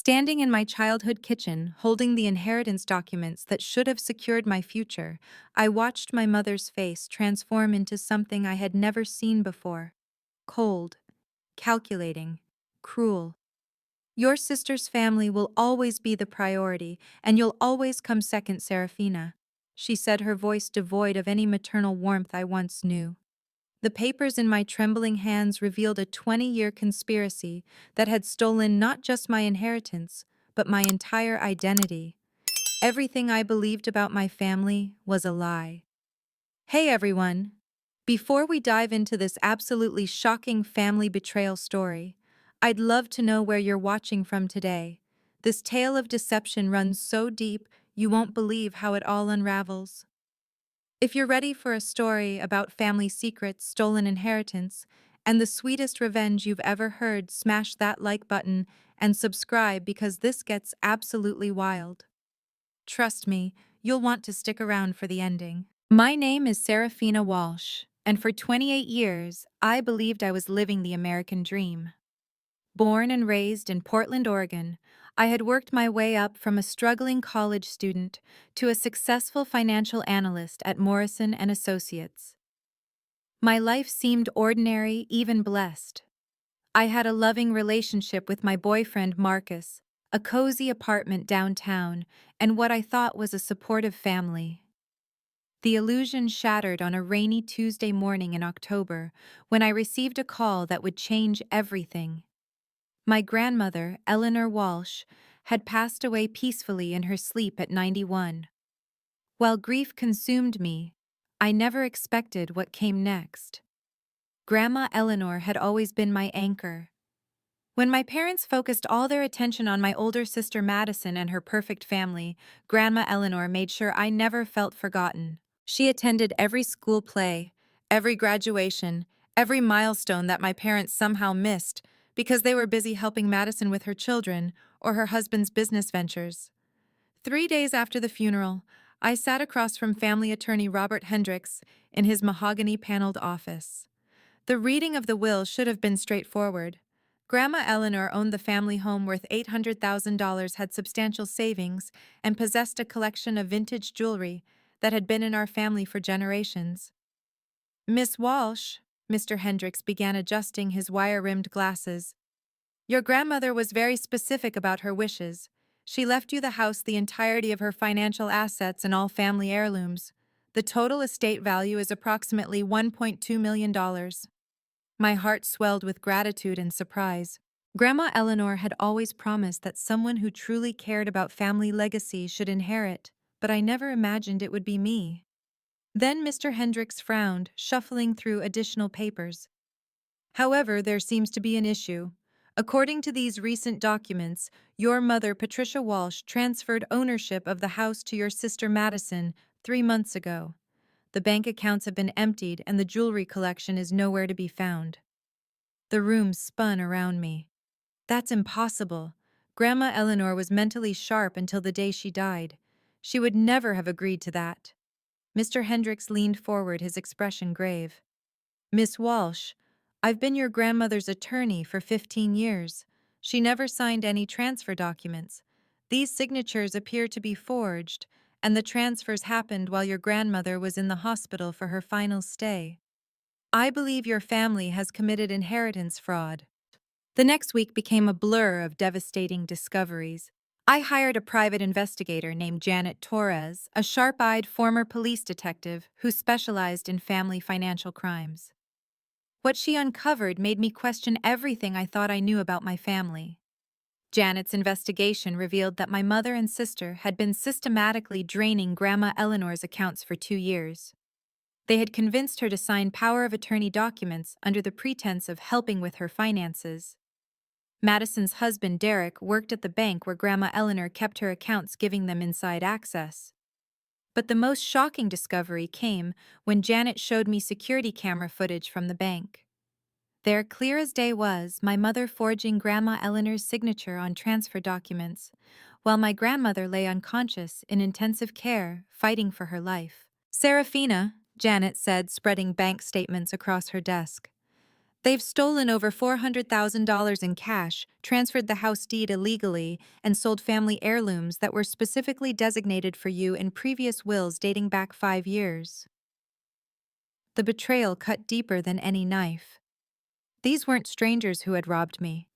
Standing in my childhood kitchen, holding the inheritance documents that should have secured my future, I watched my mother's face transform into something I had never seen before. Cold, calculating, cruel. Your sister's family will always be the priority, and you'll always come second, Serafina, she said, her voice devoid of any maternal warmth I once knew. The papers in my trembling hands revealed a 20-year conspiracy that had stolen not just my inheritance, but my entire identity. Everything I believed about my family was a lie. Hey everyone! Before we dive into this absolutely shocking family betrayal story, I'd love to know where you're watching from today. This tale of deception runs so deep, you won't believe how it all unravels. If you're ready for a story about family secrets, stolen inheritance, and the sweetest revenge you've ever heard, smash that like button and subscribe because this gets absolutely wild. Trust me, you'll want to stick around for the ending. My name is Serafina Walsh, and for 28 years, I believed I was living the American dream. Born and raised in Portland, Oregon, I had worked my way up from a struggling college student to a successful financial analyst at Morrison and Associates. My life seemed ordinary, even blessed. I had a loving relationship with my boyfriend Marcus, a cozy apartment downtown, and what I thought was a supportive family. The illusion shattered on a rainy Tuesday morning in October when I received a call that would change everything. My grandmother, Eleanor Walsh, had passed away peacefully in her sleep at 91. While grief consumed me, I never expected what came next. Grandma Eleanor had always been my anchor. When my parents focused all their attention on my older sister Madison and her perfect family, Grandma Eleanor made sure I never felt forgotten. She attended every school play, every graduation, every milestone that my parents somehow missed because they were busy helping Madison with her children or her husband's business ventures. 3 days after the funeral, I sat across from family attorney Robert Hendricks in his mahogany-paneled office. The reading of the will should have been straightforward. Grandma Eleanor owned the family home worth $800,000, had substantial savings, and possessed a collection of vintage jewelry that had been in our family for generations. Miss Walsh, Mr. Hendricks began adjusting his wire-rimmed glasses. Your grandmother was very specific about her wishes. She left you the house, the entirety of her financial assets, and all family heirlooms. The total estate value is approximately $1.2 million. My heart swelled with gratitude and surprise. Grandma Eleanor had always promised that someone who truly cared about family legacy should inherit, but I never imagined it would be me. Then Mr. Hendricks frowned, shuffling through additional papers. However, there seems to be an issue. According to these recent documents, your mother, Patricia Walsh, transferred ownership of the house to your sister Madison 3 months ago. The bank accounts have been emptied and the jewelry collection is nowhere to be found. The room spun around me. That's impossible. Grandma Eleanor was mentally sharp until the day she died. She would never have agreed to that. Mr. Hendricks leaned forward, his expression grave. Miss Walsh, I've been your grandmother's attorney for 15 years. She never signed any transfer documents. These signatures appear to be forged, and the transfers happened while your grandmother was in the hospital for her final stay. I believe your family has committed inheritance fraud. The next week became a blur of devastating discoveries. I hired a private investigator named Janet Torres, a sharp-eyed former police detective who specialized in family financial crimes. What she uncovered made me question everything I thought I knew about my family. Janet's investigation revealed that my mother and sister had been systematically draining Grandma Eleanor's accounts for 2 years. They had convinced her to sign power of attorney documents under the pretense of helping with her finances. Madison's husband, Derek, worked at the bank where Grandma Eleanor kept her accounts, giving them inside access. But the most shocking discovery came when Janet showed me security camera footage from the bank. There, clear as day, was my mother forging Grandma Eleanor's signature on transfer documents, while my grandmother lay unconscious in intensive care, fighting for her life. Serafina, Janet said, spreading bank statements across her desk. They've stolen over $400,000 in cash, transferred the house deed illegally, and sold family heirlooms that were specifically designated for you in previous wills dating back 5 years. The betrayal cut deeper than any knife. These weren't strangers who had robbed me.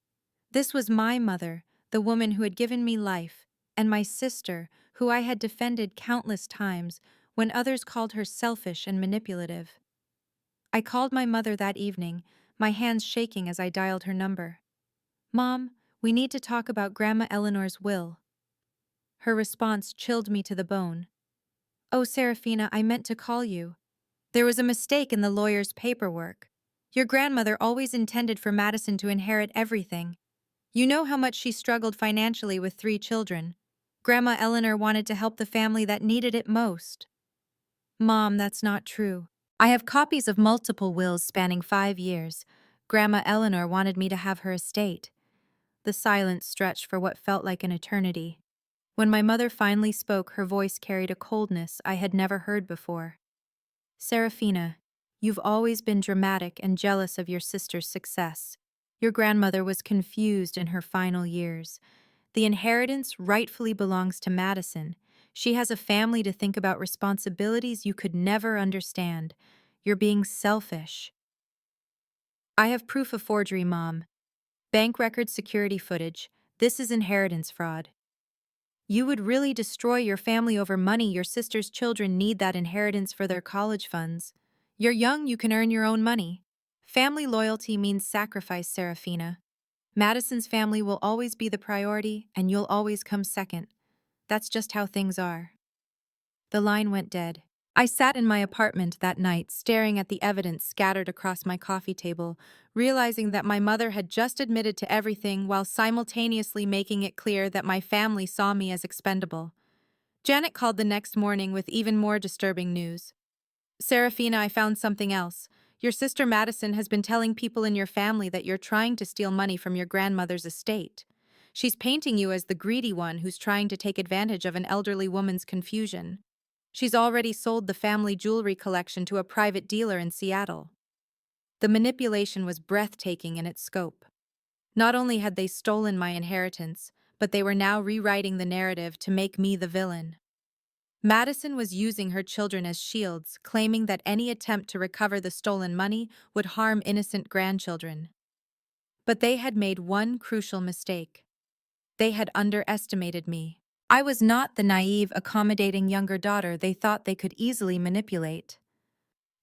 This was my mother, the woman who had given me life, and my sister, who I had defended countless times when others called her selfish and manipulative. I called my mother that evening, my hands shaking as I dialed her number. "Mom, we need to talk about Grandma Eleanor's will." Her response chilled me to the bone. "Oh, Serafina, I meant to call you. There was a mistake in the lawyer's paperwork. Your grandmother always intended for Madison to inherit everything. You know how much she struggled financially with 3 children. Grandma Eleanor wanted to help the family that needed it most." "Mom, that's not true. I have copies of multiple wills spanning 5 years. Grandma Eleanor wanted me to have her estate." The silence stretched for what felt like an eternity. When my mother finally spoke, her voice carried a coldness I had never heard before. "Serafina, you've always been dramatic and jealous of your sister's success. Your grandmother was confused in her final years. The inheritance rightfully belongs to Madison. She has a family to think about, responsibilities you could never understand. You're being selfish." "I have proof of forgery, Mom. Bank records, security footage. This is inheritance fraud." "You would really destroy your family over money. Your sister's children need that inheritance for their college funds. You're young, you can earn your own money. Family loyalty means sacrifice, Serafina. Madison's family will always be the priority, and you'll always come second. That's just how things are." The line went dead. I sat in my apartment that night, staring at the evidence scattered across my coffee table, realizing that my mother had just admitted to everything while simultaneously making it clear that my family saw me as expendable. Janet called the next morning with even more disturbing news. "Serafina, I found something else. Your sister Madison has been telling people in your family that you're trying to steal money from your grandmother's estate. She's painting you as the greedy one who's trying to take advantage of an elderly woman's confusion. She's already sold the family jewelry collection to a private dealer in Seattle." The manipulation was breathtaking in its scope. Not only had they stolen my inheritance, but they were now rewriting the narrative to make me the villain. Madison was using her children as shields, claiming that any attempt to recover the stolen money would harm innocent grandchildren. But they had made one crucial mistake. They had underestimated me. I was not the naive, accommodating younger daughter they thought they could easily manipulate.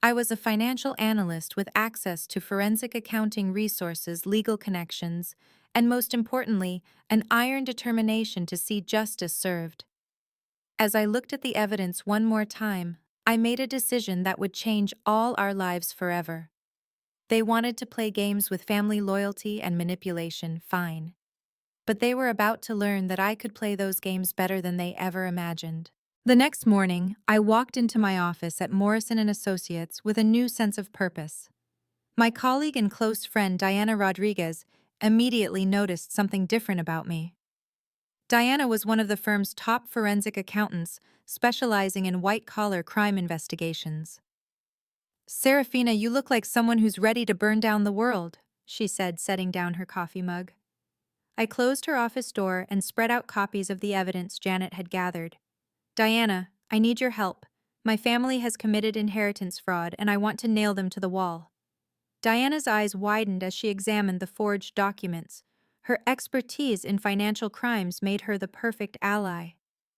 I was a financial analyst with access to forensic accounting resources, legal connections, and most importantly, an iron determination to see justice served. As I looked at the evidence one more time, I made a decision that would change all our lives forever. They wanted to play games with family loyalty and manipulation, fine. But they were about to learn that I could play those games better than they ever imagined. The next morning, I walked into my office at Morrison & Associates with a new sense of purpose. My colleague and close friend Diana Rodriguez immediately noticed something different about me. Diana was one of the firm's top forensic accountants, specializing in white-collar crime investigations. "Serafina, you look like someone who's ready to burn down the world," she said, setting down her coffee mug. I closed her office door and spread out copies of the evidence Janet had gathered. "Diana, I need your help. My family has committed inheritance fraud, and I want to nail them to the wall." Diana's eyes widened as she examined the forged documents. Her expertise in financial crimes made her the perfect ally.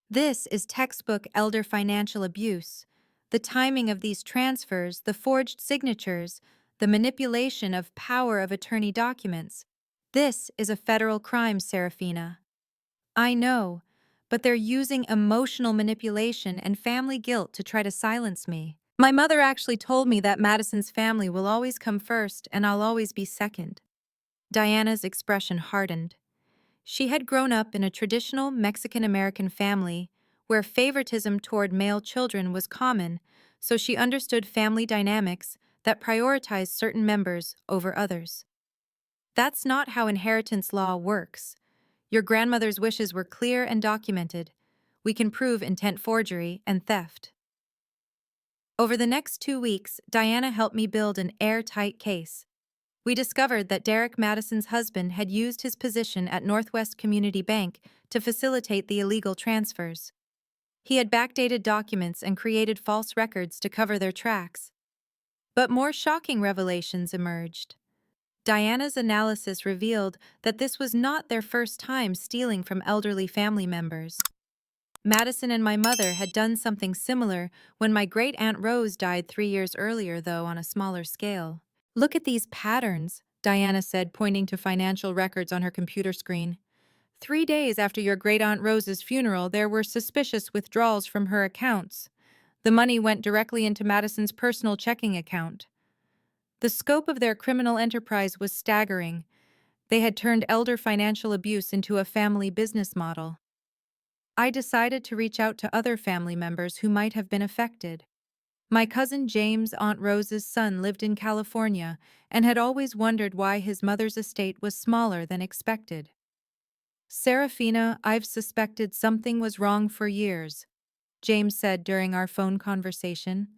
"This is textbook elder financial abuse. The timing of these transfers, the forged signatures, the manipulation of power of attorney documents. This is a federal crime, Serafina." "I know, but they're using emotional manipulation and family guilt to try to silence me. My mother actually told me that Madison's family will always come first and I'll always be second." Diana's expression hardened. She had grown up in a traditional Mexican-American family where favoritism toward male children was common, so she understood family dynamics that prioritized certain members over others. "That's not how inheritance law works. Your grandmother's wishes were clear and documented. We can prove intent forgery and theft." Over the next 2 weeks, Diana helped me build an airtight case. We discovered that Derek Madison's husband had used his position at Northwest Community Bank to facilitate the illegal transfers. He had backdated documents and created false records to cover their tracks. But more shocking revelations emerged. Diana's analysis revealed that this was not their first time stealing from elderly family members. Madison and my mother had done something similar when my great-aunt Rose died 3 years earlier, though on a smaller scale. Look at these patterns, Diana said, pointing to financial records on her computer screen. 3 days after your great-aunt Rose's funeral, there were suspicious withdrawals from her accounts. The money went directly into Madison's personal checking account. The scope of their criminal enterprise was staggering. They had turned elder financial abuse into a family business model. I decided to reach out to other family members who might have been affected. My cousin James, Aunt Rose's son, lived in California and had always wondered why his mother's estate was smaller than expected. Serafina, I've suspected something was wrong for years, James said during our phone conversation.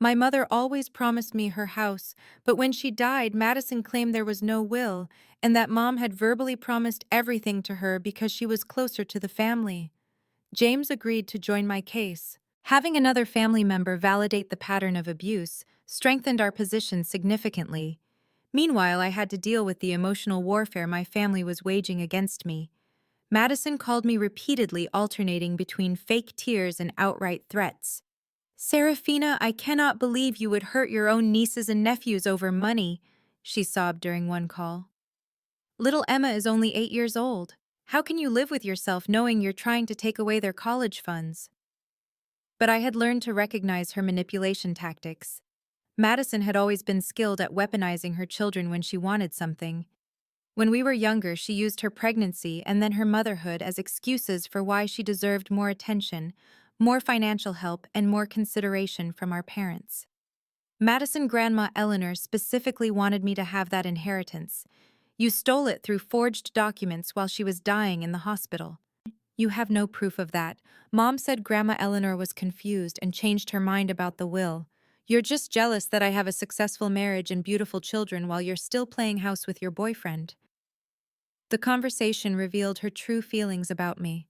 My mother always promised me her house, but when she died, Madison claimed there was no will and that Mom had verbally promised everything to her because she was closer to the family. James agreed to join my case. Having another family member validate the pattern of abuse strengthened our position significantly. Meanwhile, I had to deal with the emotional warfare my family was waging against me. Madison called me repeatedly, alternating between fake tears and outright threats. Serafina, I cannot believe you would hurt your own nieces and nephews over money, she sobbed during one call. Little Emma is only 8 years old. How can you live with yourself knowing you're trying to take away their college funds? But I had learned to recognize her manipulation tactics. Madison had always been skilled at weaponizing her children when she wanted something. When we were younger, she used her pregnancy and then her motherhood as excuses for why she deserved more attention, more financial help, and more consideration from our parents. Madison Grandma Eleanor specifically wanted me to have that inheritance. You stole it through forged documents while she was dying in the hospital. You have no proof of that. Mom said Grandma Eleanor was confused and changed her mind about the will. You're just jealous that I have a successful marriage and beautiful children while you're still playing house with your boyfriend. The conversation revealed her true feelings about me.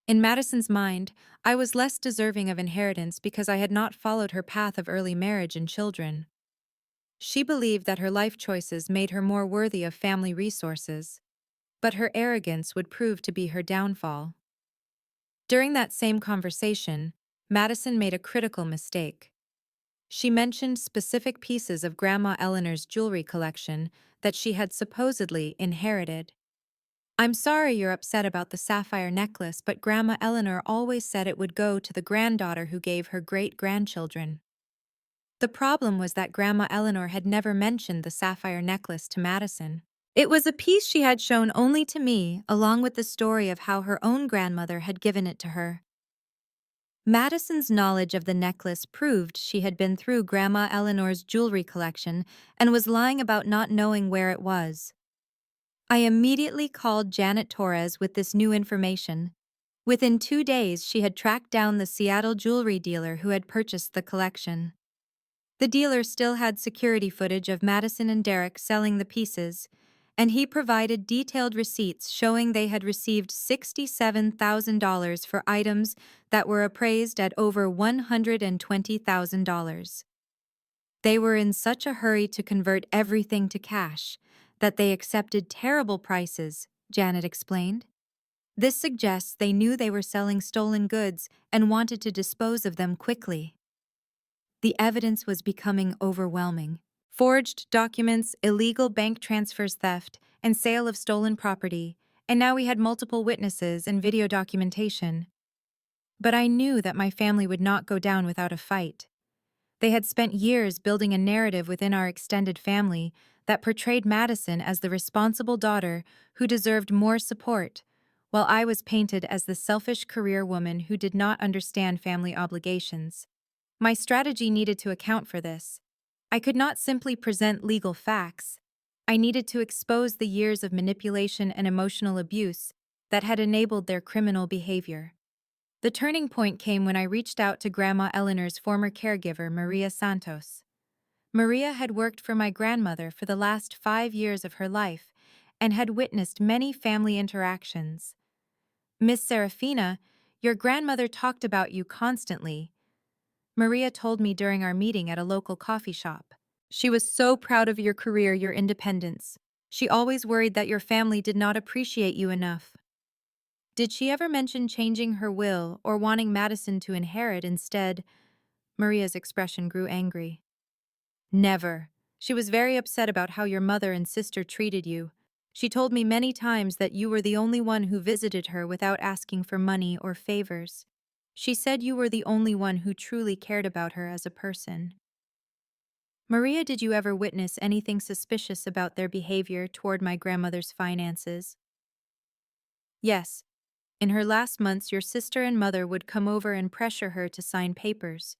In Madison's mind, I was less deserving of inheritance because I had not followed her path of early marriage and children. She believed that her life choices made her more worthy of family resources, but her arrogance would prove to be her downfall. During that same conversation, Madison made a critical mistake. She mentioned specific pieces of Grandma Eleanor's jewelry collection that she had supposedly inherited. I'm sorry you're upset about the sapphire necklace, but Grandma Eleanor always said it would go to the granddaughter who gave her great-grandchildren. The problem was that Grandma Eleanor had never mentioned the sapphire necklace to Madison. It was a piece she had shown only to me, along with the story of how her own grandmother had given it to her. Madison's knowledge of the necklace proved she had been through Grandma Eleanor's jewelry collection and was lying about not knowing where it was. I immediately called Janet Torres with this new information. Within 2 days, she had tracked down the Seattle jewelry dealer who had purchased the collection. The dealer still had security footage of Madison and Derek selling the pieces, and he provided detailed receipts showing they had received $67,000 for items that were appraised at over $120,000. They were in such a hurry to convert everything to cash that they accepted terrible prices, Janet explained. This suggests they knew they were selling stolen goods and wanted to dispose of them quickly. The evidence was becoming overwhelming. Forged documents, illegal bank transfers, theft, and sale of stolen property, and now we had multiple witnesses and video documentation. But I knew that my family would not go down without a fight. They had spent years building a narrative within our extended family that portrayed Madison as the responsible daughter who deserved more support, while I was painted as the selfish career woman who did not understand family obligations. My strategy needed to account for this. I could not simply present legal facts. I needed to expose the years of manipulation and emotional abuse that had enabled their criminal behavior. The turning point came when I reached out to Grandma Eleanor's former caregiver, Maria Santos. Maria had worked for my grandmother for the last 5 years of her life and had witnessed many family interactions. Miss Serafina, your grandmother talked about you constantly, Maria told me during our meeting at a local coffee shop. She was so proud of your career, your independence. She always worried that your family did not appreciate you enough. Did she ever mention changing her will or wanting Madison to inherit instead? Maria's expression grew angry. Never. She was very upset about how your mother and sister treated you. She told me many times that you were the only one who visited her without asking for money or favors. She said you were the only one who truly cared about her as a person. Maria, did you ever witness anything suspicious about their behavior toward my grandmother's finances? Yes. In her last months, your sister and mother would come over and pressure her to sign papers.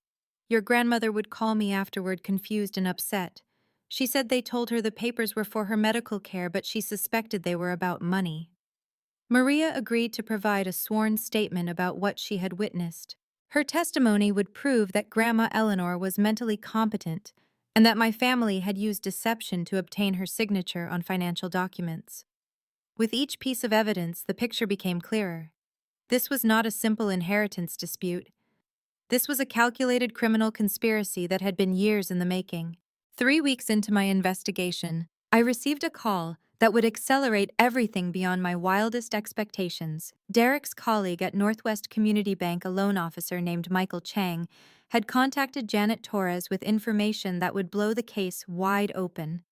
Your grandmother would call me afterward confused and upset. She said they told her the papers were for her medical care, but she suspected they were about money. Maria agreed to provide a sworn statement about what she had witnessed. Her testimony would prove that Grandma Eleanor was mentally competent and that my family had used deception to obtain her signature on financial documents. With each piece of evidence, the picture became clearer. This was not a simple inheritance dispute. This was a calculated criminal conspiracy that had been years in the making. 3 weeks into my investigation, I received a call that would accelerate everything beyond my wildest expectations. Derek's colleague at Northwest Community Bank, a loan officer named Michael Chang, had contacted Janet Torres with information that would blow the case wide open.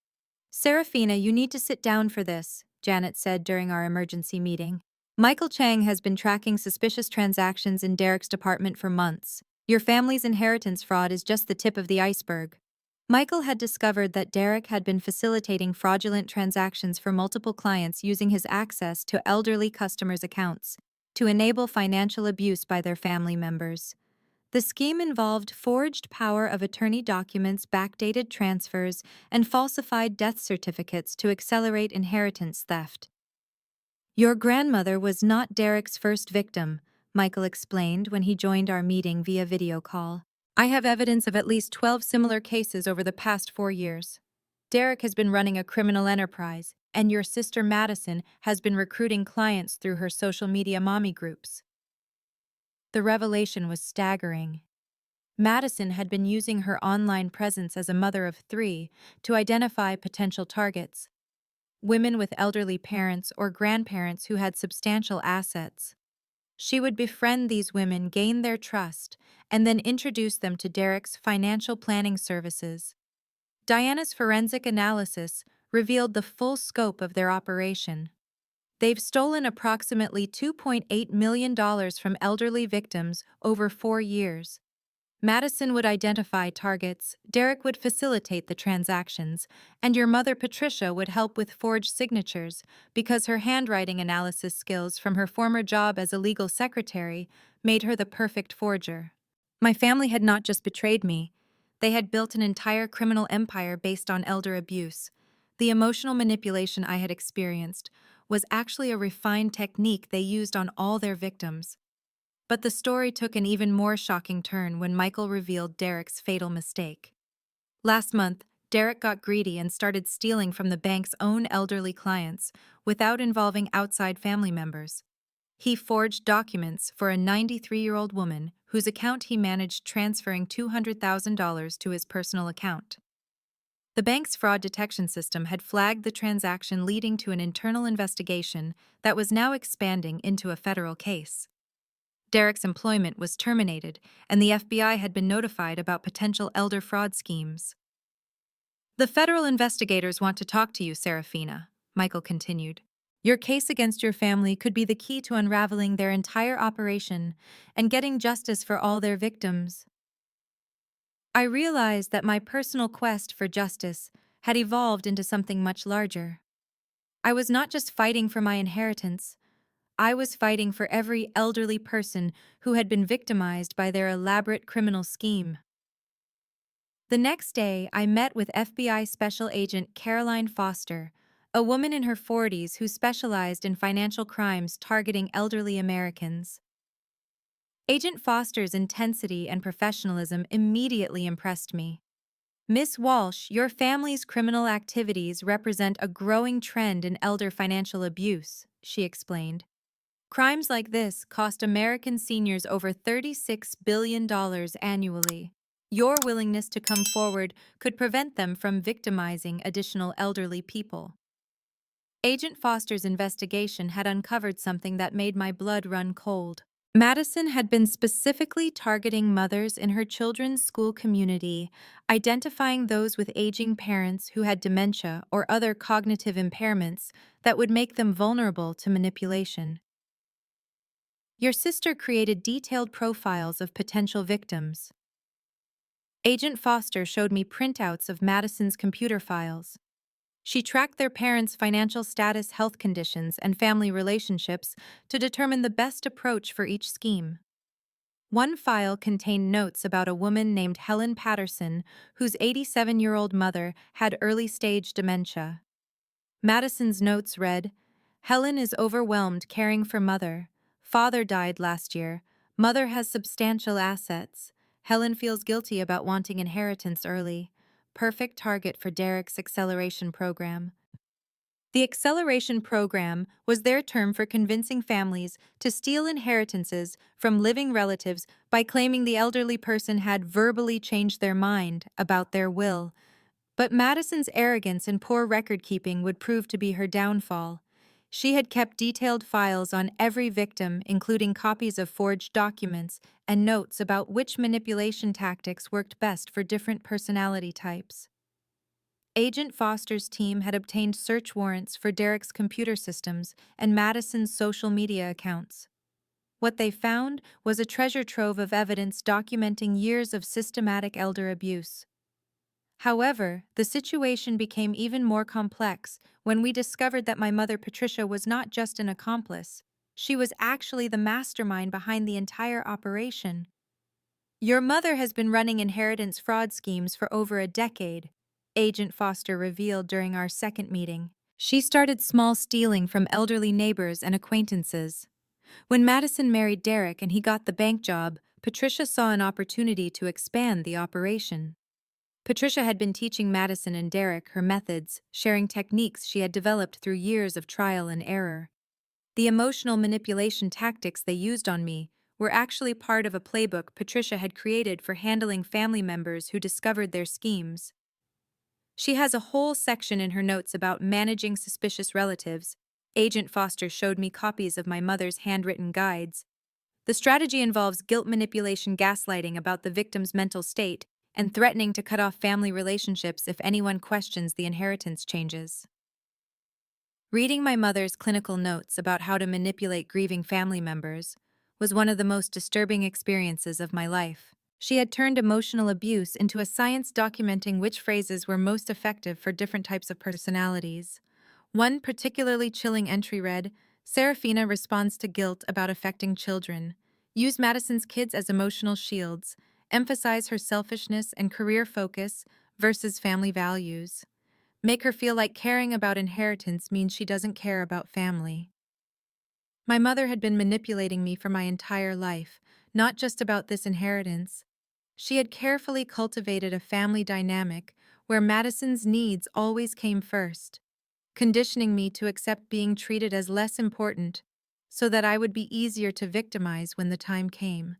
Serafina, you need to sit down for this, Janet said during our emergency meeting. Michael Chang has been tracking suspicious transactions in Derek's department for months. Your family's inheritance fraud is just the tip of the iceberg. Michael had discovered that Derek had been facilitating fraudulent transactions for multiple clients using his access to elderly customers' accounts to enable financial abuse by their family members. The scheme involved forged power of attorney documents, backdated transfers, and falsified death certificates to accelerate inheritance theft. Your grandmother was not Derek's first victim, Michael explained when he joined our meeting via video call. I have evidence of at least 12 similar cases over the past 4 years. Derek has been running a criminal enterprise, and your sister Madison has been recruiting clients through her social media mommy groups. The revelation was staggering. Madison had been using her online presence as a mother of 3 to identify potential targets, women with elderly parents or grandparents who had substantial assets. She would befriend these women, gain their trust, and then introduce them to Derek's financial planning services. Diana's forensic analysis revealed the full scope of their operation. They've stolen approximately $2.8 million from elderly victims over 4 years. Madison would identify targets, Derek would facilitate the transactions, and your mother Patricia would help with forged signatures because her handwriting analysis skills from her former job as a legal secretary made her the perfect forger. My family had not just betrayed me, they had built an entire criminal empire based on elder abuse. The emotional manipulation I had experienced was actually a refined technique they used on all their victims. But the story took an even more shocking turn when Michael revealed Derek's fatal mistake. Last month, Derek got greedy and started stealing from the bank's own elderly clients without involving outside family members. He forged documents for a 93-year-old woman whose account he managed transferring $200,000 to his personal account. The bank's fraud detection system had flagged the transaction, leading to an internal investigation that was now expanding into a federal case. Derek's employment was terminated, and the FBI had been notified about potential elder fraud schemes. The federal investigators want to talk to you, Serafina, Michael continued. Your case against your family could be the key to unraveling their entire operation and getting justice for all their victims. I realized that my personal quest for justice had evolved into something much larger. I was not just fighting for my inheritance, I was fighting for every elderly person who had been victimized by their elaborate criminal scheme. The next day, I met with FBI Special Agent Caroline Foster, a woman in her 40s who specialized in financial crimes targeting elderly Americans. Agent Foster's intensity and professionalism immediately impressed me. Miss Walsh, your family's criminal activities represent a growing trend in elder financial abuse, she explained. Crimes like this cost American seniors over $36 billion annually. Your willingness to come forward could prevent them from victimizing additional elderly people. Agent Foster's investigation had uncovered something that made my blood run cold. Madison had been specifically targeting mothers in her children's school community, identifying those with aging parents who had dementia or other cognitive impairments that would make them vulnerable to manipulation. Your sister created detailed profiles of potential victims. Agent Foster showed me printouts of Madison's computer files. She tracked their parents' financial status, health conditions, and family relationships to determine the best approach for each scheme. One file contained notes about a woman named Helen Patterson, whose 87-year-old mother had early-stage dementia. Madison's notes read, "Helen is overwhelmed caring for mother. Father died last year. Mother has substantial assets. Helen feels guilty about wanting inheritance early. Perfect target for Derek's acceleration program." The acceleration program was their term for convincing families to steal inheritances from living relatives by claiming the elderly person had verbally changed their mind about their will. But Madison's arrogance and poor record-keeping would prove to be her downfall. She had kept detailed files on every victim, including copies of forged documents and notes about which manipulation tactics worked best for different personality types. Agent Foster's team had obtained search warrants for Derek's computer systems and Madison's social media accounts. What they found was a treasure trove of evidence documenting years of systematic elder abuse. However, the situation became even more complex when we discovered that my mother Patricia was not just an accomplice. She was actually the mastermind behind the entire operation. Your mother has been running inheritance fraud schemes for over a decade, Agent Foster revealed during our second meeting. She started small stealing from elderly neighbors and acquaintances. When Madison married Derek and he got the bank job, Patricia saw an opportunity to expand the operation. Patricia had been teaching Madison and Derek her methods, sharing techniques she had developed through years of trial and error. The emotional manipulation tactics they used on me were actually part of a playbook Patricia had created for handling family members who discovered their schemes. She has a whole section in her notes about managing suspicious relatives. Agent Foster showed me copies of my mother's handwritten guides. The strategy involves guilt manipulation, gaslighting about the victim's mental state, and threatening to cut off family relationships if anyone questions the inheritance changes. Reading my mother's clinical notes about how to manipulate grieving family members was one of the most disturbing experiences of my life. She had turned emotional abuse into a science documenting which phrases were most effective for different types of personalities. One particularly chilling entry read, "Serafina responds to guilt about affecting children. Use Madison's kids as emotional shields. Emphasize her selfishness and career focus versus family values. Make her feel like caring about inheritance means she doesn't care about family." My mother had been manipulating me for my entire life, not just about this inheritance. She had carefully cultivated a family dynamic where Madison's needs always came first, conditioning me to accept being treated as less important so that I would be easier to victimize when the time came.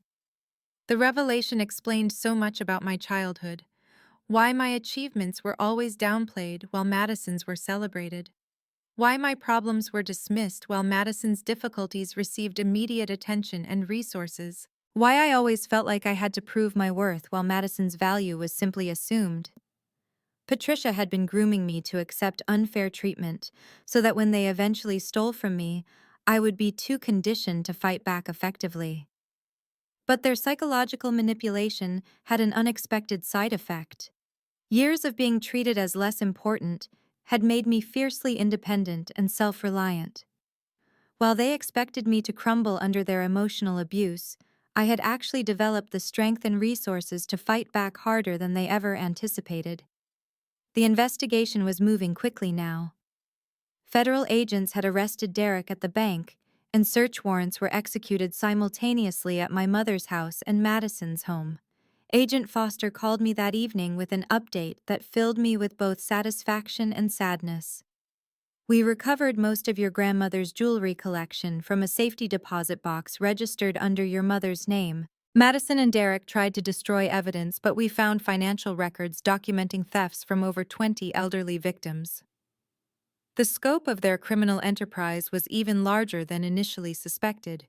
The revelation explained so much about my childhood, why my achievements were always downplayed while Madison's were celebrated, why my problems were dismissed while Madison's difficulties received immediate attention and resources, why I always felt like I had to prove my worth while Madison's value was simply assumed. Patricia had been grooming me to accept unfair treatment so that when they eventually stole from me, I would be too conditioned to fight back effectively. But their psychological manipulation had an unexpected side effect. Years of being treated as less important had made me fiercely independent and self-reliant. While they expected me to crumble under their emotional abuse, I had actually developed the strength and resources to fight back harder than they ever anticipated. The investigation was moving quickly now. Federal agents had arrested Derek at the bank, and search warrants were executed simultaneously at my mother's house and Madison's home. Agent Foster called me that evening with an update that filled me with both satisfaction and sadness. We recovered most of your grandmother's jewelry collection from a safety deposit box registered under your mother's name. Madison and Derek tried to destroy evidence, but we found financial records documenting thefts from over 20 elderly victims. The scope of their criminal enterprise was even larger than initially suspected.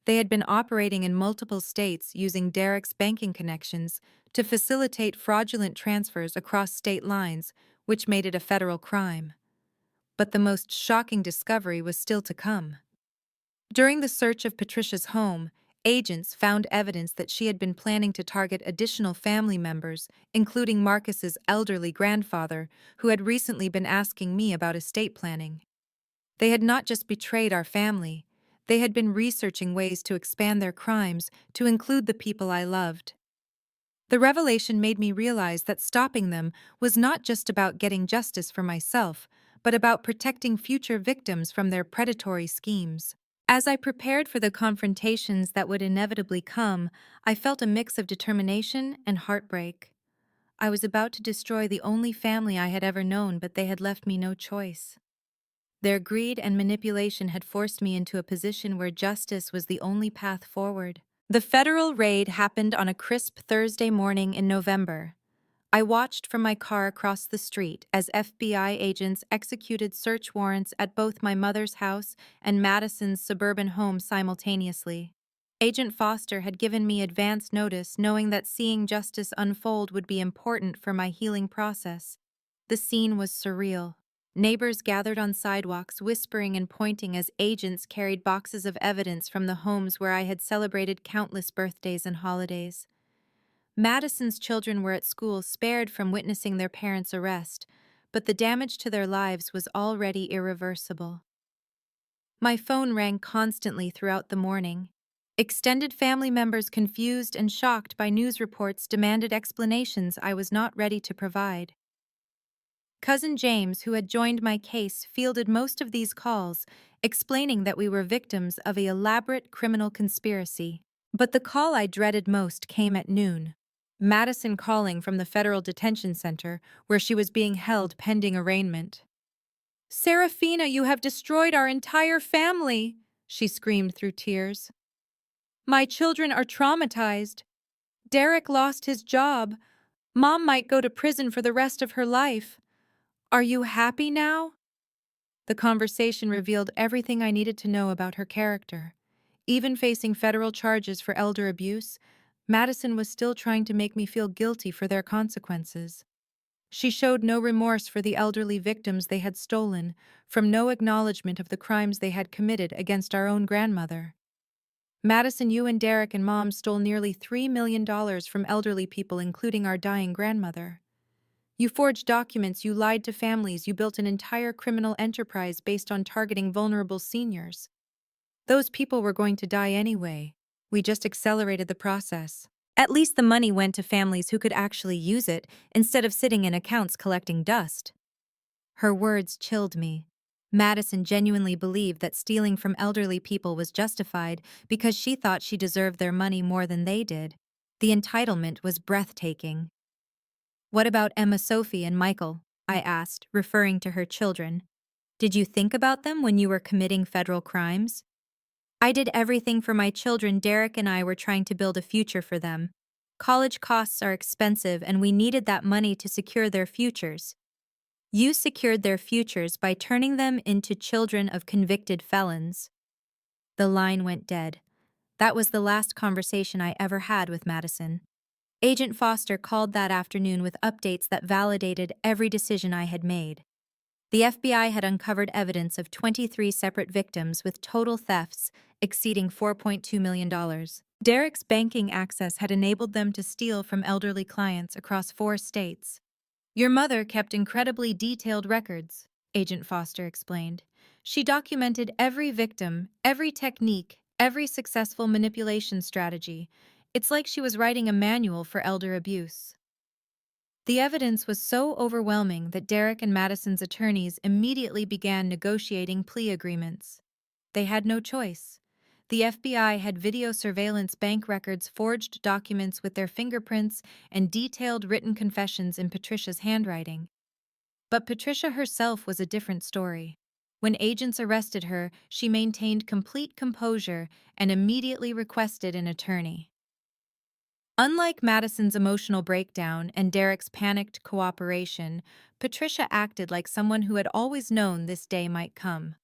They had been operating in multiple states using Derek's banking connections to facilitate fraudulent transfers across state lines, which made it a federal crime. But the most shocking discovery was still to come. During the search of Patricia's home, agents found evidence that she had been planning to target additional family members, including Marcus's elderly grandfather, who had recently been asking me about estate planning. They had not just betrayed our family, they had been researching ways to expand their crimes to include the people I loved. The revelation made me realize that stopping them was not just about getting justice for myself, but about protecting future victims from their predatory schemes. As I prepared for the confrontations that would inevitably come, I felt a mix of determination and heartbreak. I was about to destroy the only family I had ever known, but they had left me no choice. Their greed and manipulation had forced me into a position where justice was the only path forward. The federal raid happened on a crisp Thursday morning in November. I watched from my car across the street as FBI agents executed search warrants at both my mother's house and Madison's suburban home simultaneously. Agent Foster had given me advance notice, knowing that seeing justice unfold would be important for my healing process. The scene was surreal. Neighbors gathered on sidewalks, whispering and pointing as agents carried boxes of evidence from the homes where I had celebrated countless birthdays and holidays. Madison's children were at school, spared from witnessing their parents' arrest, but the damage to their lives was already irreversible. My phone rang constantly throughout the morning. Extended family members, confused and shocked by news reports, demanded explanations I was not ready to provide. Cousin James, who had joined my case, fielded most of these calls, explaining that we were victims of an elaborate criminal conspiracy. But the call I dreaded most came at noon. Madison calling from the federal detention center, where she was being held pending arraignment. "Serafina, you have destroyed our entire family," she screamed through tears. "My children are traumatized. Derek lost his job. Mom might go to prison for the rest of her life. Are you happy now?" The conversation revealed everything I needed to know about her character. Even facing federal charges for elder abuse, Madison was still trying to make me feel guilty for their consequences. She showed no remorse for the elderly victims they had stolen, from no acknowledgement of the crimes they had committed against our own grandmother. "Madison, you and Derek and Mom stole nearly $3 million from elderly people, including our dying grandmother. You forged documents, you lied to families, you built an entire criminal enterprise based on targeting vulnerable seniors. Those people were going to die anyway. We just accelerated the process. At least the money went to families who could actually use it, instead of sitting in accounts collecting dust." Her words chilled me. Madison genuinely believed that stealing from elderly people was justified because she thought she deserved their money more than they did. The entitlement was breathtaking. "What about Emma, Sophie, and Michael?" I asked, referring to her children. "Did you think about them when you were committing federal crimes?" "I did everything for my children. Derek and I were trying to build a future for them. College costs are expensive, and we needed that money to secure their futures. You secured their futures by turning them into children of convicted felons." The line went dead. That was the last conversation I ever had with Madison. Agent Foster called that afternoon with updates that validated every decision I had made. The FBI had uncovered evidence of 23 separate victims with total thefts exceeding $4.2 million. Derek's banking access had enabled them to steal from elderly clients across 4 states. "Your mother kept incredibly detailed records," Agent Foster explained. "She documented every victim, every technique, every successful manipulation strategy. It's like she was writing a manual for elder abuse." The evidence was so overwhelming that Derek and Madison's attorneys immediately began negotiating plea agreements. They had no choice. The FBI had video surveillance bank records, forged documents with their fingerprints, and detailed written confessions in Patricia's handwriting. But Patricia herself was a different story. When agents arrested her, she maintained complete composure and immediately requested an attorney. Unlike Madison's emotional breakdown and Derek's panicked cooperation, Patricia acted like someone who had always known this day might come.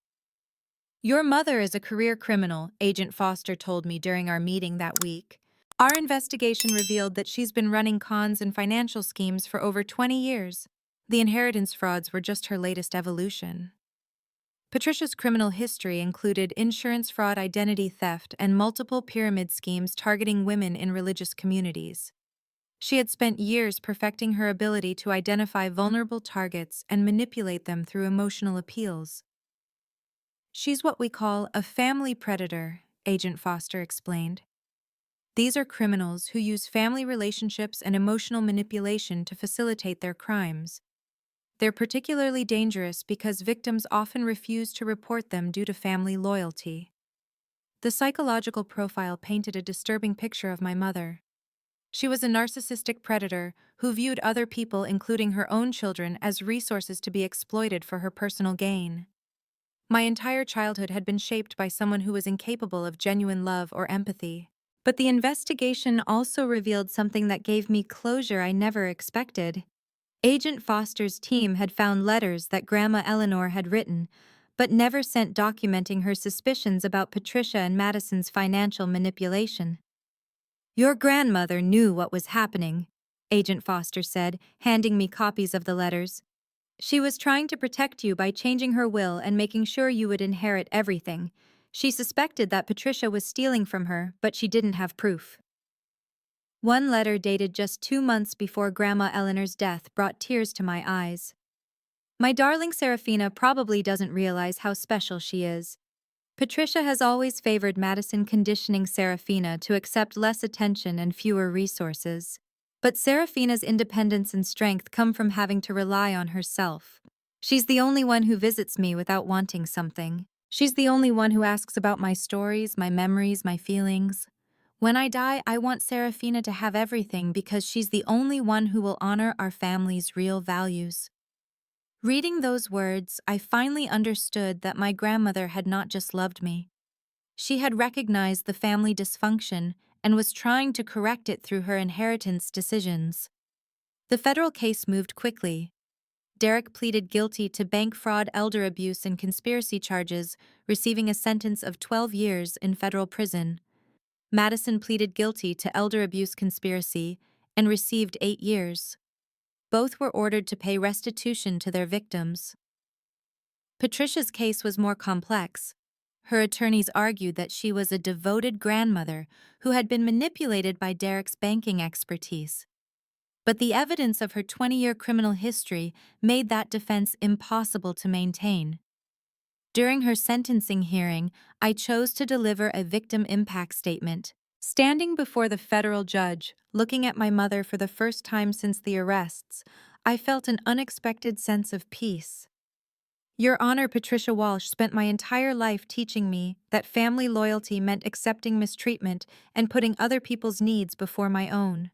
"Your mother is a career criminal," Agent Foster told me during our meeting that week. "Our investigation revealed that she's been running cons and financial schemes for over 20 years. The inheritance frauds were just her latest evolution." Patricia's criminal history included insurance fraud, identity theft, and multiple pyramid schemes targeting women in religious communities. She had spent years perfecting her ability to identify vulnerable targets and manipulate them through emotional appeals. "She's what we call a family predator," Agent Foster explained. "These are criminals who use family relationships and emotional manipulation to facilitate their crimes. They're particularly dangerous because victims often refuse to report them due to family loyalty." The psychological profile painted a disturbing picture of my mother. She was a narcissistic predator who viewed other people, including her own children, as resources to be exploited for her personal gain. My entire childhood had been shaped by someone who was incapable of genuine love or empathy. But the investigation also revealed something that gave me closure I never expected. Agent Foster's team had found letters that Grandma Eleanor had written, but never sent, documenting her suspicions about Patricia and Madison's financial manipulation. "Your grandmother knew what was happening," Agent Foster said, handing me copies of the letters. "She was trying to protect you by changing her will and making sure you would inherit everything. She suspected that Patricia was stealing from her, but she didn't have proof." One letter dated just 2 months before Grandma Eleanor's death brought tears to my eyes. "My darling Serafina probably doesn't realize how special she is. Patricia has always favored Madison, conditioning Serafina to accept less attention and fewer resources. But Serafina's independence and strength come from having to rely on herself. She's the only one who visits me without wanting something. She's the only one who asks about my stories, my memories, my feelings. When I die, I want Serafina to have everything because she's the only one who will honor our family's real values." Reading those words, I finally understood that my grandmother had not just loved me. She had recognized the family dysfunction and was trying to correct it through her inheritance decisions. The federal case moved quickly. Derek pleaded guilty to bank fraud, elder abuse, and conspiracy charges, receiving a sentence of 12 years in federal prison. Madison pleaded guilty to elder abuse conspiracy and received 8 years. Both were ordered to pay restitution to their victims. Patricia's case was more complex. Her attorneys argued that she was a devoted grandmother who had been manipulated by Derek's banking expertise. But the evidence of her 20-year criminal history made that defense impossible to maintain. During her sentencing hearing, I chose to deliver a victim impact statement. Standing before the federal judge, looking at my mother for the first time since the arrests, I felt an unexpected sense of peace. "Your Honor, Patricia Walsh spent my entire life teaching me that family loyalty meant accepting mistreatment and putting other people's needs before my own.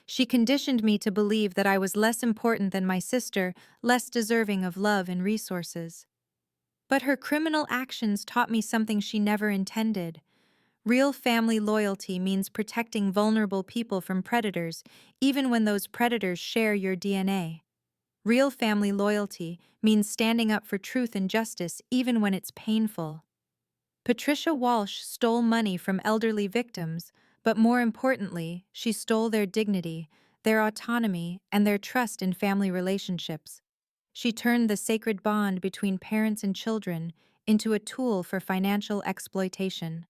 She conditioned me to believe that I was less important than my sister, less deserving of love and resources. But her criminal actions taught me something she never intended. Real family loyalty means protecting vulnerable people from predators, even when those predators share your DNA. Real family loyalty means standing up for truth and justice, even when it's painful." Patricia Walsh stole money from elderly victims, but more importantly, she stole their dignity, their autonomy, and their trust in family relationships. She turned the sacred bond between parents and children into a tool for financial exploitation.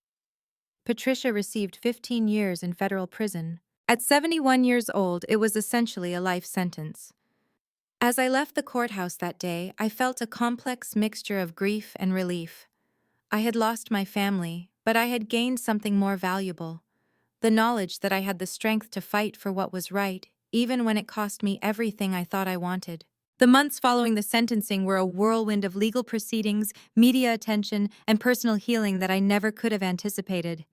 Patricia received 15 years in federal prison. At 71 years old, it was essentially a life sentence. As I left the courthouse that day, I felt a complex mixture of grief and relief. I had lost my family, but I had gained something more valuable: the knowledge that I had the strength to fight for what was right, even when it cost me everything I thought I wanted. The months following the sentencing were a whirlwind of legal proceedings, media attention, and personal healing that I never could have anticipated.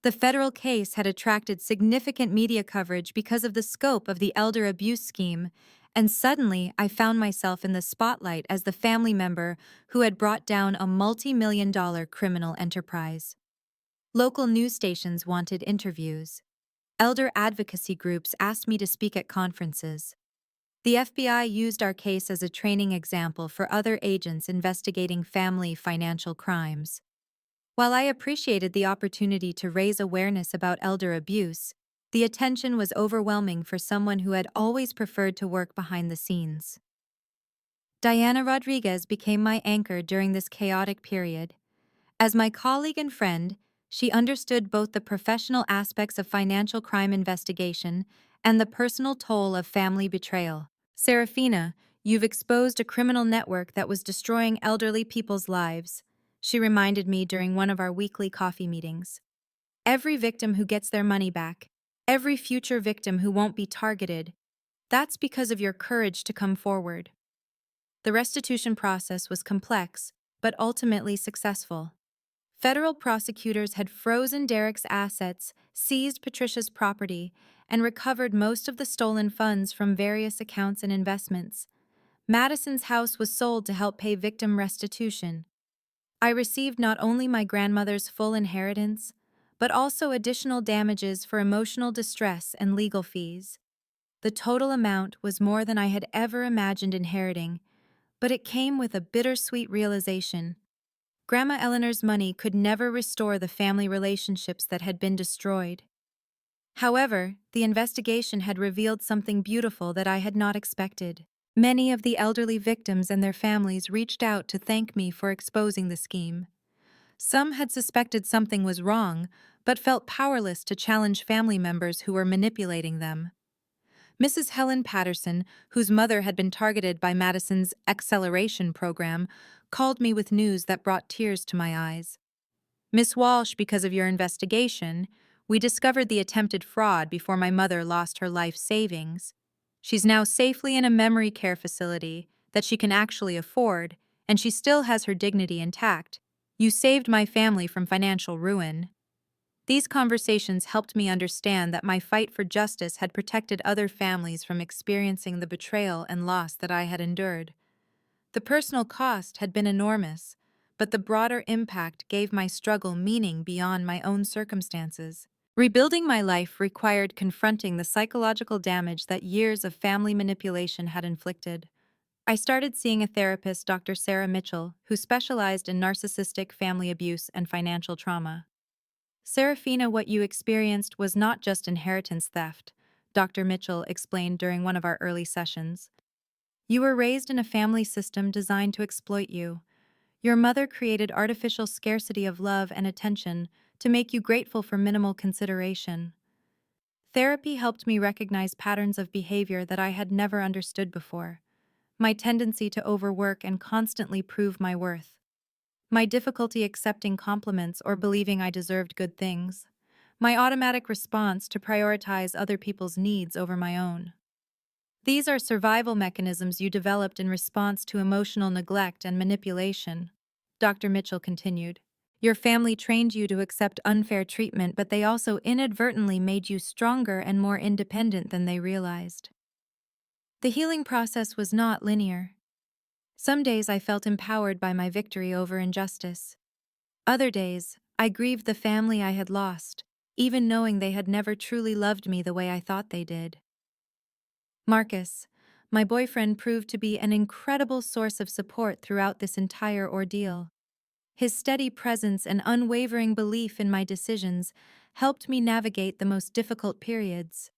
The federal case had attracted significant media coverage because of the scope of the elder abuse scheme, and suddenly I found myself in the spotlight as the family member who had brought down a multi-million-dollar criminal enterprise. Local news stations wanted interviews. Elder advocacy groups asked me to speak at conferences. The FBI used our case as a training example for other agents investigating family financial crimes. While I appreciated the opportunity to raise awareness about elder abuse, the attention was overwhelming for someone who had always preferred to work behind the scenes. Diana Rodriguez became my anchor during this chaotic period. As my colleague and friend, she understood both the professional aspects of financial crime investigation and the personal toll of family betrayal. Serafina, you've exposed a criminal network that was destroying elderly people's lives, she reminded me during one of our weekly coffee meetings. Every victim who gets their money back, every future victim who won't be targeted, that's because of your courage to come forward. The restitution process was complex, but ultimately successful. Federal prosecutors had frozen Derek's assets, seized Patricia's property, and recovered most of the stolen funds from various accounts and investments. Madison's house was sold to help pay victim restitution. I received not only my grandmother's full inheritance, but also additional damages for emotional distress and legal fees. The total amount was more than I had ever imagined inheriting, but it came with a bittersweet realization. Grandma Eleanor's money could never restore the family relationships that had been destroyed. However, the investigation had revealed something beautiful that I had not expected. Many of the elderly victims and their families reached out to thank me for exposing the scheme. Some had suspected something was wrong, but felt powerless to challenge family members who were manipulating them. Mrs. Helen Patterson, whose mother had been targeted by Madison's acceleration program, called me with news that brought tears to my eyes. Miss Walsh, because of your investigation, we discovered the attempted fraud before my mother lost her life savings. She's now safely in a memory care facility that she can actually afford, and she still has her dignity intact. You saved my family from financial ruin. These conversations helped me understand that my fight for justice had protected other families from experiencing the betrayal and loss that I had endured. The personal cost had been enormous, but the broader impact gave my struggle meaning beyond my own circumstances. Rebuilding my life required confronting the psychological damage that years of family manipulation had inflicted. I started seeing a therapist, Dr. Sarah Mitchell, who specialized in narcissistic family abuse and financial trauma. Serafina, what you experienced was not just inheritance theft, Dr. Mitchell explained during one of our early sessions. You were raised in a family system designed to exploit you. Your mother created artificial scarcity of love and attention to make you grateful for minimal consideration. Therapy helped me recognize patterns of behavior that I had never understood before. My tendency to overwork and constantly prove my worth. My difficulty accepting compliments or believing I deserved good things. My automatic response to prioritize other people's needs over my own. These are survival mechanisms you developed in response to emotional neglect and manipulation, Dr. Mitchell continued. Your family trained you to accept unfair treatment, but they also inadvertently made you stronger and more independent than they realized. The healing process was not linear. Some days I felt empowered by my victory over injustice. Other days, I grieved the family I had lost, even knowing they had never truly loved me the way I thought they did. Marcus, my boyfriend, proved to be an incredible source of support throughout this entire ordeal. His steady presence and unwavering belief in my decisions helped me navigate the most difficult periods.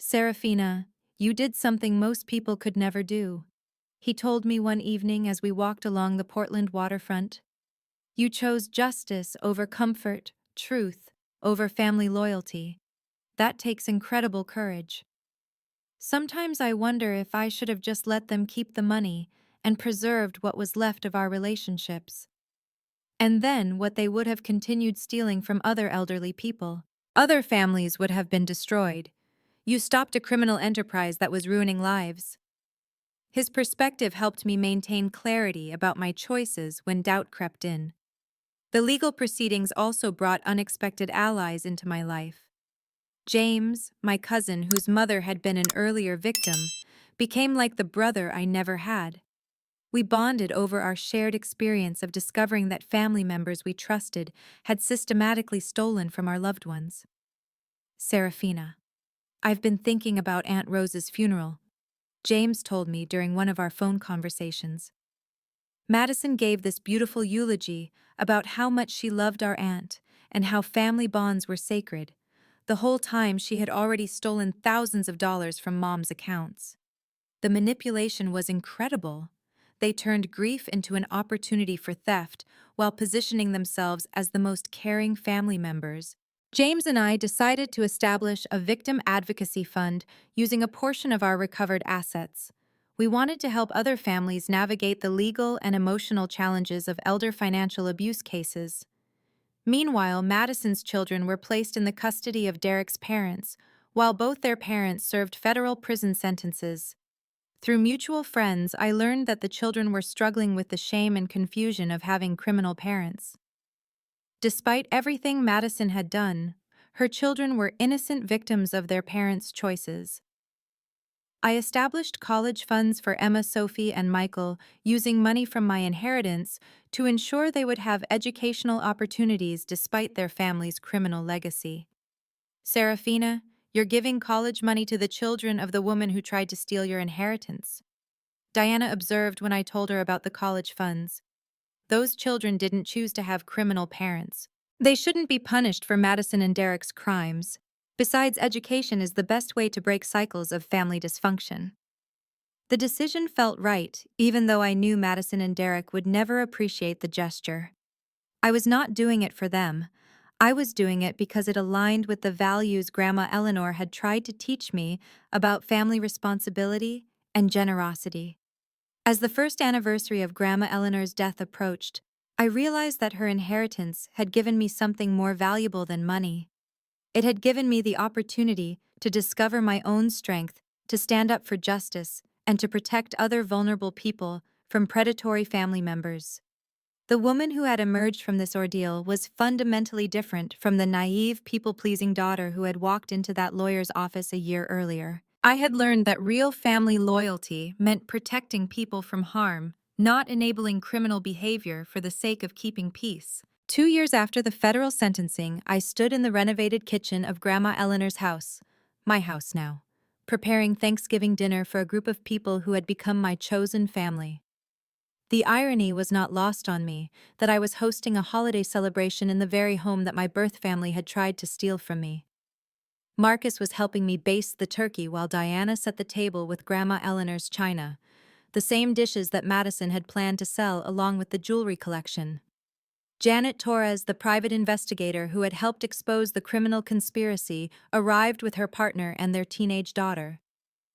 Serafina, you did something most people could never do, he told me one evening as we walked along the Portland waterfront. You chose justice over comfort, truth over family loyalty. That takes incredible courage. Sometimes I wonder if I should have just let them keep the money and preserved what was left of our relationships. And then what they would have continued stealing from other elderly people. Other families would have been destroyed. You stopped a criminal enterprise that was ruining lives. His perspective helped me maintain clarity about my choices when doubt crept in. The legal proceedings also brought unexpected allies into my life. James, my cousin whose mother had been an earlier victim, became like the brother I never had. We bonded over our shared experience of discovering that family members we trusted had systematically stolen from our loved ones. Serafina. I've been thinking about Aunt Rose's funeral, James told me during one of our phone conversations. Madison gave this beautiful eulogy about how much she loved our aunt and how family bonds were sacred. The whole time she had already stolen thousands of dollars from Mom's accounts. The manipulation was incredible. They turned grief into an opportunity for theft while positioning themselves as the most caring family members. James and I decided to establish a victim advocacy fund using a portion of our recovered assets. We wanted to help other families navigate the legal and emotional challenges of elder financial abuse cases. Meanwhile, Madison's children were placed in the custody of Derek's parents, while both their parents served federal prison sentences. Through mutual friends, I learned that the children were struggling with the shame and confusion of having criminal parents. Despite everything Madison had done, her children were innocent victims of their parents' choices. I established college funds for Emma, Sophie, and Michael using money from my inheritance to ensure they would have educational opportunities despite their family's criminal legacy. Serafina, you're giving college money to the children of the woman who tried to steal your inheritance. Diana observed when I told her about the college funds. Those children didn't choose to have criminal parents. They shouldn't be punished for Madison and Derek's crimes. Besides, education is the best way to break cycles of family dysfunction. The decision felt right, even though I knew Madison and Derek would never appreciate the gesture. I was not doing it for them. I was doing it because it aligned with the values Grandma Eleanor had tried to teach me about family responsibility and generosity. As the first anniversary of Grandma Eleanor's death approached, I realized that her inheritance had given me something more valuable than money. It had given me the opportunity to discover my own strength, to stand up for justice, and to protect other vulnerable people from predatory family members. The woman who had emerged from this ordeal was fundamentally different from the naive, people-pleasing daughter who had walked into that lawyer's office a year earlier. I had learned that real family loyalty meant protecting people from harm, not enabling criminal behavior for the sake of keeping peace. 2 years after the federal sentencing, I stood in the renovated kitchen of Grandma Eleanor's house, my house now, preparing Thanksgiving dinner for a group of people who had become my chosen family. The irony was not lost on me that I was hosting a holiday celebration in the very home that my birth family had tried to steal from me. Marcus was helping me baste the turkey while Diana set the table with Grandma Eleanor's china, the same dishes that Madison had planned to sell along with the jewelry collection. Janet Torres, the private investigator who had helped expose the criminal conspiracy, arrived with her partner and their teenage daughter.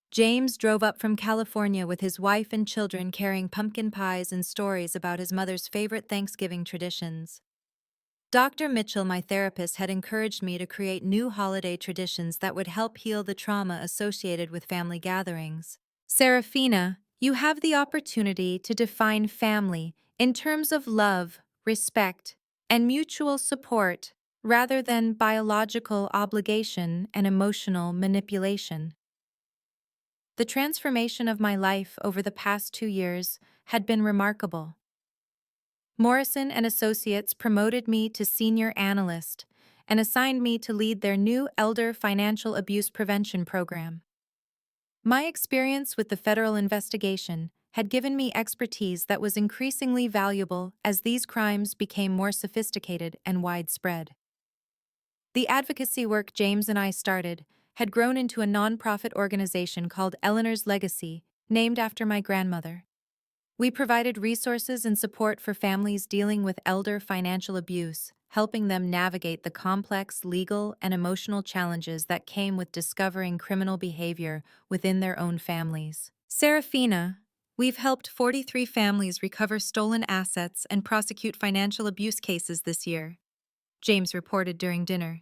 James drove up from California with his wife and children carrying pumpkin pies and stories about his mother's favorite Thanksgiving traditions. Dr. Mitchell, my therapist, had encouraged me to create new holiday traditions that would help heal the trauma associated with family gatherings. Serafina, you have the opportunity to define family in terms of love, respect, and mutual support, rather than biological obligation and emotional manipulation. The transformation of my life over the past 2 years had been remarkable. Morrison and Associates promoted me to senior analyst and assigned me to lead their new elder financial abuse prevention program. My experience with the federal investigation had given me expertise that was increasingly valuable as these crimes became more sophisticated and widespread. The advocacy work James and I started had grown into a nonprofit organization called Eleanor's Legacy, named after my grandmother. We provided resources and support for families dealing with elder financial abuse, helping them navigate the complex legal and emotional challenges that came with discovering criminal behavior within their own families. Serafina, we've helped 43 families recover stolen assets and prosecute financial abuse cases this year, James reported during dinner.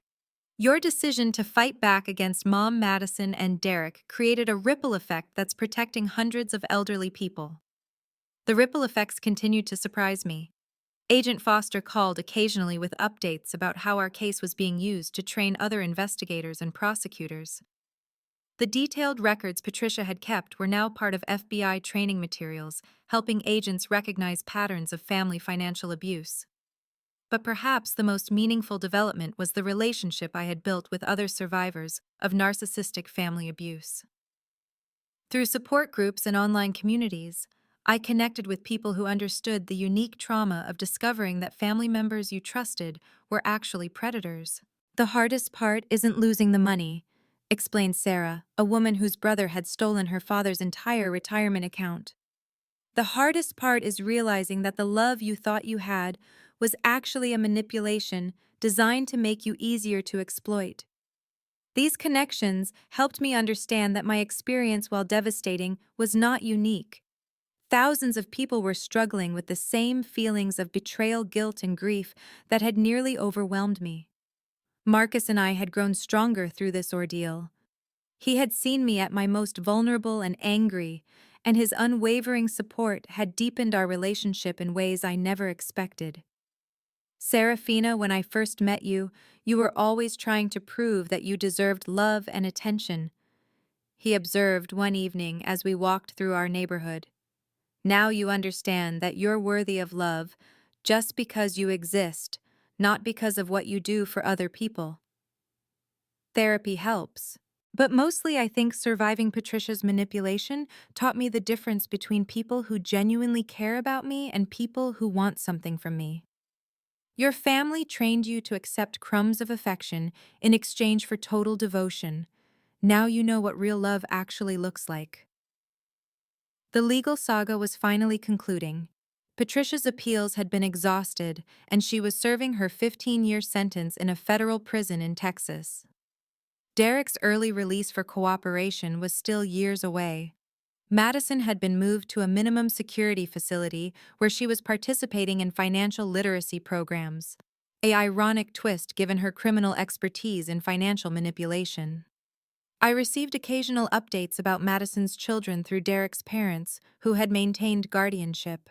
Your decision to fight back against Mom Madison and Derek created a ripple effect that's protecting hundreds of elderly people. The ripple effects continued to surprise me. Agent Foster called occasionally with updates about how our case was being used to train other investigators and prosecutors. The detailed records Patricia had kept were now part of FBI training materials, helping agents recognize patterns of family financial abuse. But perhaps the most meaningful development was the relationship I had built with other survivors of narcissistic family abuse. Through support groups and online communities, I connected with people who understood the unique trauma of discovering that family members you trusted were actually predators. The hardest part isn't losing the money, explained Sarah, a woman whose brother had stolen her father's entire retirement account. The hardest part is realizing that the love you thought you had was actually a manipulation designed to make you easier to exploit. These connections helped me understand that my experience, while devastating, was not unique. Thousands of people were struggling with the same feelings of betrayal, guilt, and grief that had nearly overwhelmed me. Marcus and I had grown stronger through this ordeal. He had seen me at my most vulnerable and angry, and his unwavering support had deepened our relationship in ways I never expected. Serafina, when I first met you, you were always trying to prove that you deserved love and attention, he observed one evening as we walked through our neighborhood. Now you understand that you're worthy of love just because you exist, not because of what you do for other people. Therapy helps. But mostly I think surviving Patricia's manipulation taught me the difference between people who genuinely care about me and people who want something from me. Your family trained you to accept crumbs of affection in exchange for total devotion. Now you know what real love actually looks like. The legal saga was finally concluding. Patricia's appeals had been exhausted, and she was serving her 15-year sentence in a federal prison in Texas. Derek's early release for cooperation was still years away. Madison had been moved to a minimum security facility where she was participating in financial literacy programs. An ironic twist given her criminal expertise in financial manipulation. I received occasional updates about Madison's children through Derek's parents, who had maintained guardianship.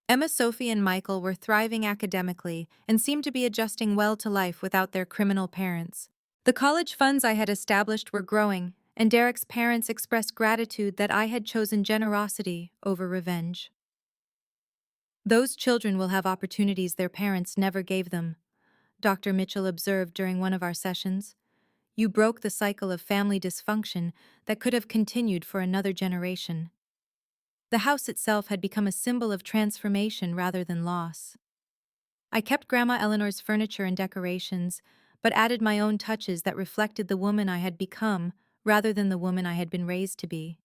Emma, Sophie, and Michael were thriving academically and seemed to be adjusting well to life without their criminal parents. The college funds I had established were growing, and Derek's parents expressed gratitude that I had chosen generosity over revenge. Those children will have opportunities their parents never gave them, Dr. Mitchell observed during one of our sessions. You broke the cycle of family dysfunction that could have continued for another generation. The house itself had become a symbol of transformation rather than loss. I kept Grandma Eleanor's furniture and decorations, but added my own touches that reflected the woman I had become rather than the woman I had been raised to be.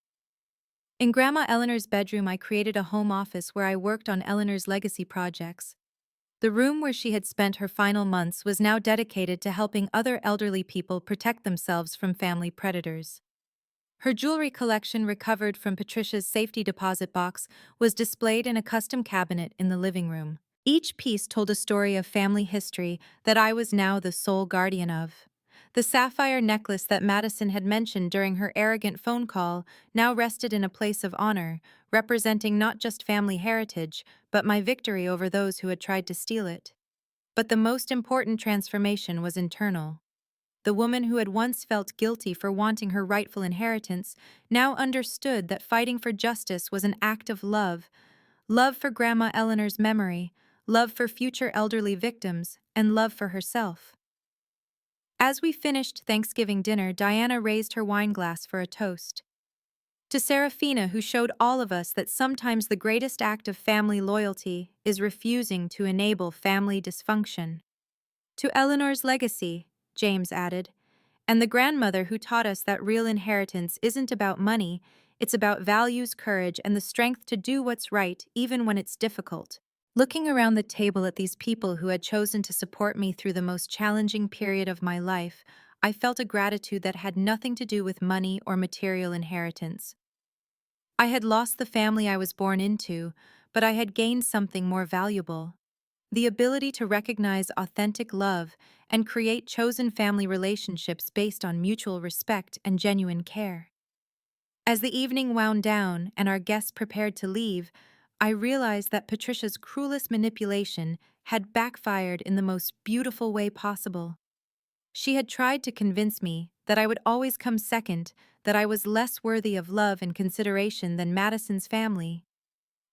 In Grandma Eleanor's bedroom, I created a home office where I worked on Eleanor's legacy projects. The room where she had spent her final months was now dedicated to helping other elderly people protect themselves from family predators. Her jewelry collection, recovered from Patricia's safety deposit box, was displayed in a custom cabinet in the living room. Each piece told a story of family history that I was now the sole guardian of. The sapphire necklace that Madison had mentioned during her arrogant phone call now rested in a place of honor, representing not just family heritage, but my victory over those who had tried to steal it. But the most important transformation was internal. The woman who had once felt guilty for wanting her rightful inheritance now understood that fighting for justice was an act of love. Love for Grandma Eleanor's memory, love for future elderly victims, and love for herself. As we finished Thanksgiving dinner, Diana raised her wine glass for a toast. To Serafina, who showed all of us that sometimes the greatest act of family loyalty is refusing to enable family dysfunction. To Eleanor's legacy, James added, and the grandmother who taught us that real inheritance isn't about money, it's about values, courage, and the strength to do what's right even when it's difficult. Looking around the table at these people who had chosen to support me through the most challenging period of my life, I felt a gratitude that had nothing to do with money or material inheritance. I had lost the family I was born into, but I had gained something more valuable. the ability to recognize authentic love and create chosen family relationships based on mutual respect and genuine care. As the evening wound down and our guests prepared to leave, I realized that Patricia's cruelest manipulation had backfired in the most beautiful way possible. She had tried to convince me that I would always come second, that I was less worthy of love and consideration than Madison's family.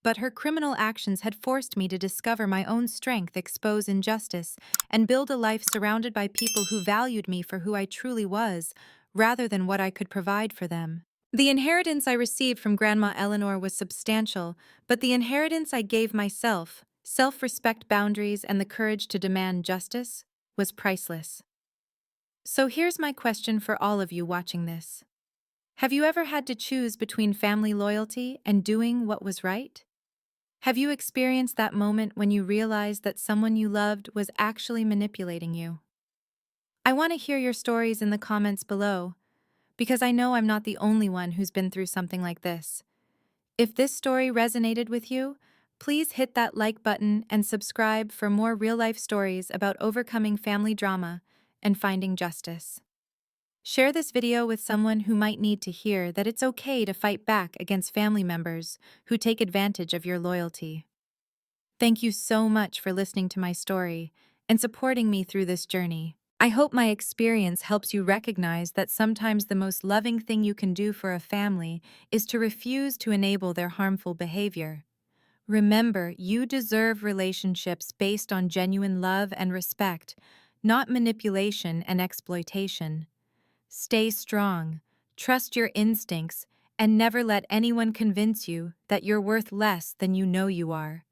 But her criminal actions had forced me to discover my own strength, expose injustice, and build a life surrounded by people who valued me for who I truly was, rather than what I could provide for them. The inheritance I received from Grandma Eleanor was substantial, but the inheritance I gave myself, self-respect, boundaries, and the courage to demand justice, was priceless. So here's my question for all of you watching this. Have you ever had to choose between family loyalty and doing what was right? Have you experienced that moment when you realized that someone you loved was actually manipulating you? I want to hear your stories in the comments below, because I know I'm not the only one who's been through something like this. If this story resonated with you, please hit that like button and subscribe for more real-life stories about overcoming family drama and finding justice. Share this video with someone who might need to hear that it's okay to fight back against family members who take advantage of your loyalty. Thank you so much for listening to my story and supporting me through this journey. I hope my experience helps you recognize that sometimes the most loving thing you can do for a family is to refuse to enable their harmful behavior. Remember, you deserve relationships based on genuine love and respect, not manipulation and exploitation. Stay strong, trust your instincts, and never let anyone convince you that you're worth less than you know you are.